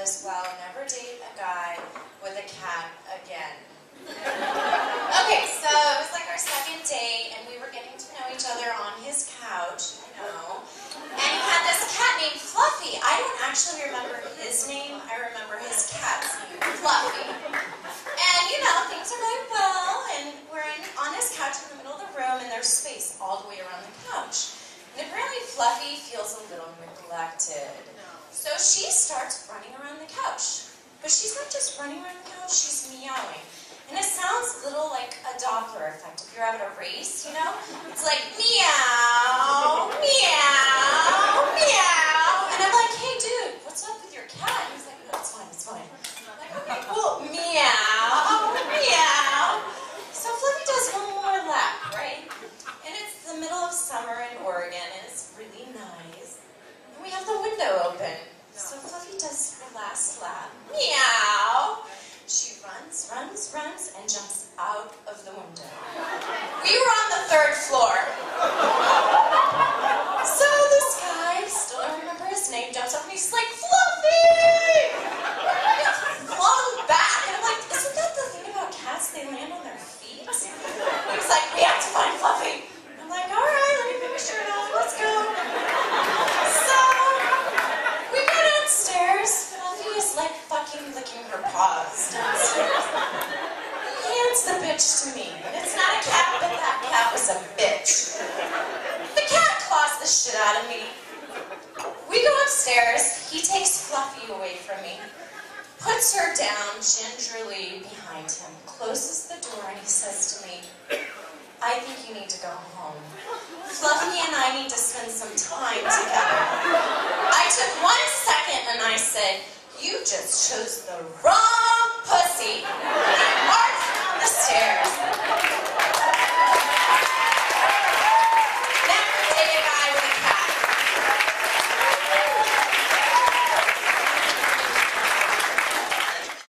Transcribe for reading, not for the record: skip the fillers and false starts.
this vow, never date a guy with a cat again. Okay, so it was like our second date, and we were getting to know each other on his couch, you know. And he had this cat named Fluffy. I don't actually remember his name. I remember his cat's name, Fluffy. And, you know, things are going well, and we're on his couch in the middle of the room, and there's space all the way around the couch. And apparently Fluffy feels a little neglected. So she starts running around the couch. But she's not just running around the couch, she's meowing. And it sounds a little like a Doppler effect. If you're having a race, you know? It's like, meow, meow, meow. And I'm like, hey, dude, what's up with your cat? And he's like, no, it's fine, it's fine. I'm like, okay, cool. Meow, meow. So Fluffy does one more lap, right? And it's the middle of summer in Oregon, and it's really nice. And we have the window open. So Fluffy does her last lap. Meow. She runs, runs, runs, and jumps out of the window. We were on the 3rd floor. So this guy, still don't remember his name, jumps up and he's like, Fluffy! I got flung back. And I'm like, isn't that the thing about cats? They land on their feet? He's like, we have to find Fluffy. I'm like, all right, let me put my shirt on. Let's go. So we go downstairs. Fluffy is like fucking licking her paws downstairs. He hands the bitch to me. And it's not a cat, but that cat was a bitch. The cat claws the shit out of me. We go upstairs. He takes Fluffy away from me, puts her down gingerly behind him, closes the door, and he says to me, I think you need to go home. Fluffy and I need to spend some time together. I took 1 second and I said, you just chose the wrong pussy. And marched down the stairs.